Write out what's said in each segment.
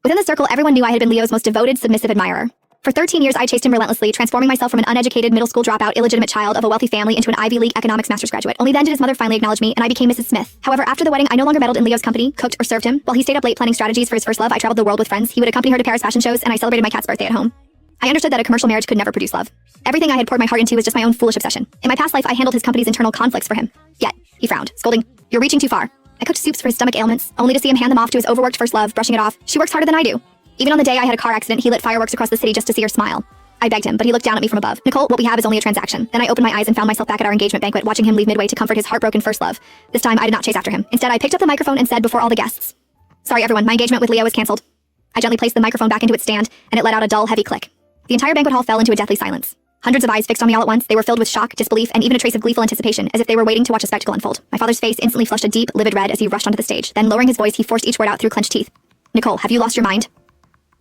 Within the circle, everyone knew I had been Leo's most devoted, submissive admirer. For 13 years, I chased him relentlessly, transforming myself from an uneducated middle school dropout, illegitimate child of a wealthy family into an Ivy League economics master's graduate. Only then did his mother finally acknowledge me, and I became Mrs. Smith. However, after the wedding, I no longer meddled in Leo's company, cooked, or served him. While he stayed up late planning strategies for his first love, I traveled the world with friends. He would accompany her to Paris fashion shows, and I celebrated my cat's birthday at home. I understood that a commercial marriage could never produce love. Everything I had poured my heart into was just my own foolish obsession. In my past life, I handled his company's internal conflicts for him. Yet, he frowned, scolding, "You're reaching too far." I cooked soups for his stomach ailments, only to see him hand them off to his overworked first love, brushing it off. "She works harder than I do." Even on the day I had a car accident, he lit fireworks across the city just to see her smile. I begged him, but he looked down at me from above. "Nicole, what we have is only a transaction." Then I opened my eyes and found myself back at our engagement banquet, watching him leave midway to comfort his heartbroken first love. This time, I did not chase after him. Instead, I picked up the microphone and said before all the guests, "Sorry everyone, my engagement with Leo is cancelled." I gently placed the microphone back into its stand, and it let out a dull, heavy click. The entire banquet hall fell into a deathly silence. Hundreds of eyes fixed on me all at once. They were filled with shock, disbelief, and even a trace of gleeful anticipation, as if they were waiting to watch a spectacle unfold. My father's face instantly flushed a deep, livid red as he rushed onto the stage. Then, lowering his voice, he forced each word out through clenched teeth. "Nicole, have you lost your mind?"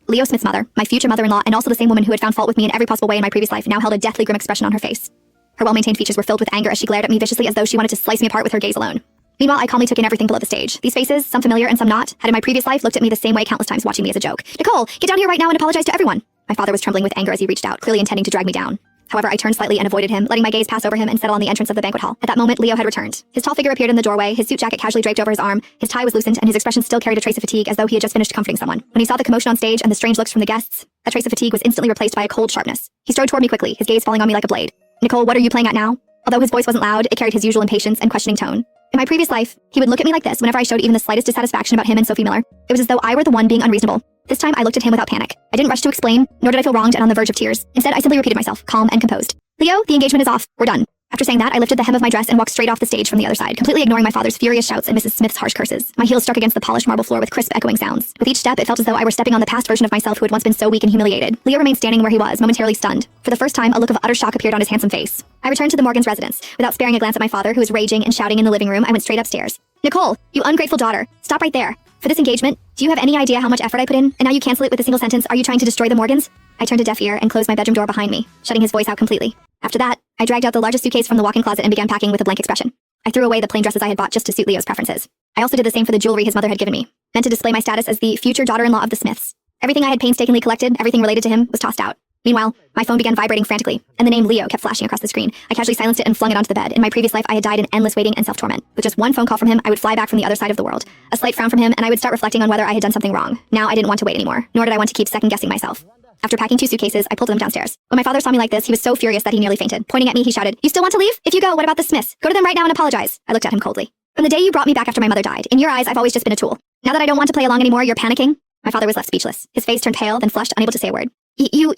Leo Smith's mother, my future mother-in-law, and also the same woman who had found fault with me in every possible way in my previous life, now held a deathly grim expression on her face. Her well-maintained features were filled with anger as she glared at me viciously, as though she wanted to slice me apart with her gaze alone. Meanwhile, I calmly took in everything below the stage. These faces, some familiar and some not, had in my previous life looked at me the same way countless times, watching me as a joke. "Nicole, get down here right now and apologize to everyone." My father was trembling with anger as he reached out, clearly intending to drag me down. However, I turned slightly and avoided him, letting my gaze pass over him and settle on the entrance of the banquet hall. At that moment, Leo had returned. His tall figure appeared in the doorway, his suit jacket casually draped over his arm, his tie was loosened, and his expression still carried a trace of fatigue, as though he had just finished comforting someone. When he saw the commotion on stage and the strange looks from the guests, that trace of fatigue was instantly replaced by a cold sharpness. He strode toward me quickly, his gaze falling on me like a blade. "Nicole, what are you playing at now?" Although his voice wasn't loud, it carried his usual impatience and questioning tone. In my previous life, he would look at me like this whenever I showed even the slightest dissatisfaction about him and Sophie Miller. It was as though I were the one being unreasonable. This time, I looked at him without panic. I didn't rush to explain, nor did I feel wronged and on the verge of tears. Instead, I simply repeated myself, calm and composed. "Leo, the engagement is off. We're done." After saying that, I lifted the hem of my dress and walked straight off the stage from the other side, completely ignoring my father's furious shouts and Mrs. Smith's harsh curses. My heels struck against the polished marble floor with crisp, echoing sounds. With each step, it felt as though I were stepping on the past version of myself who had once been so weak and humiliated. Leo remained standing where he was, momentarily stunned. For the first time, a look of utter shock appeared on his handsome face. I returned to the Morgan's residence. Without sparing a glance at my father, who was raging and shouting in the living room, I went straight upstairs. "Nicole, you ungrateful daughter, stop right there. For this engagement, do you have any idea how much effort I put in? And now you cancel it with a single sentence, are you trying to destroy the Morgans?" I turned a deaf ear and closed my bedroom door behind me, shutting his voice out completely. After that, I dragged out the largest suitcase from the walk-in closet and began packing with a blank expression. I threw away the plain dresses I had bought just to suit Leo's preferences. I also did the same for the jewelry his mother had given me, meant to display my status as the future daughter-in-law of the Smiths. Everything I had painstakingly collected, everything related to him, was tossed out. Meanwhile, my phone began vibrating frantically, and the name Leo kept flashing across the screen. I casually silenced it and flung it onto the bed. In my previous life, I had died in endless waiting and self-torment. With just one phone call from him, I would fly back from the other side of the world. A slight frown from him, and I would start reflecting on whether I had done something wrong. Now I didn't want to wait anymore, nor did I want to keep second-guessing myself. After packing 2 suitcases, I pulled them downstairs. When my father saw me like this, he was so furious that he nearly fainted. Pointing at me, he shouted, "You still want to leave? If you go, what about the Smiths? Go to them right now and apologize." I looked at him coldly. "From the day you brought me back after my mother died, in your eyes, I've always just been a tool. Now that I don't want to play along anymore, you're panicking?" My father was left speechless. His face turned pale, then flushed, unable to say a word. You...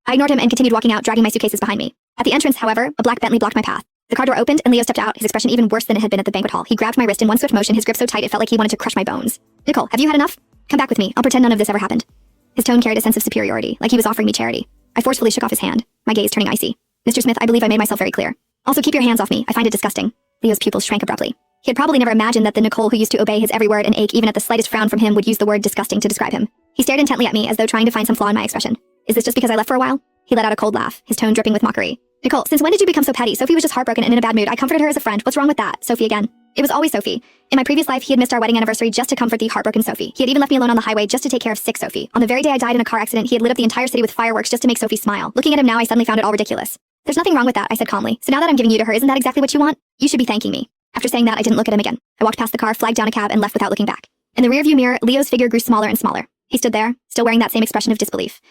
I ignored him and continued walking out, dragging my suitcases behind me. At the entrance, however, a black Bentley blocked my path. The car door opened, and Leo stepped out, his expression even worse than it had been at the banquet hall. He grabbed my wrist in one swift motion, his grip so tight it felt like he wanted to crush my bones. "Nicole, have you had enough? Come back with me. I'll pretend none of this ever happened." His tone carried a sense of superiority, like he was offering me charity. I forcefully shook off his hand, my gaze turning icy. "Mr. Smith, I believe I made myself very clear. Also, keep your hands off me. I find it disgusting." Leo's pupils shrank abruptly. He had probably never imagined that the Nicole who used to obey his every word and ache even at the slightest frown from him would use the word disgusting to describe him. He stared intently at me as though trying to find some flaw in my expression. "Is this just because I left for a while?" He let out a cold laugh, his tone dripping with mockery. "Nicole, since when did you become so petty? Sophie was just heartbroken and in a bad mood. I comforted her as a friend. What's wrong with that?" Sophie again. "It was always Sophie. In my previous life, he had missed our wedding anniversary just to comfort the heartbroken Sophie. He had even left me alone on the highway just to take care of sick Sophie. On the very day I died in a car accident, he had lit up the entire city with fireworks just to make Sophie smile. Looking at him now, I suddenly found it all ridiculous. "There's nothing wrong with that," I said calmly. "So now that I'm giving you to her, isn't that exactly what you want? You should be thanking me." After saying that, I didn't look at him again. I walked past the car, flagged down a cab, and left without looking back. In the rearview mirror, Leo's figure grew smaller and smaller. He stood there, still wearing that same expression of disbelief.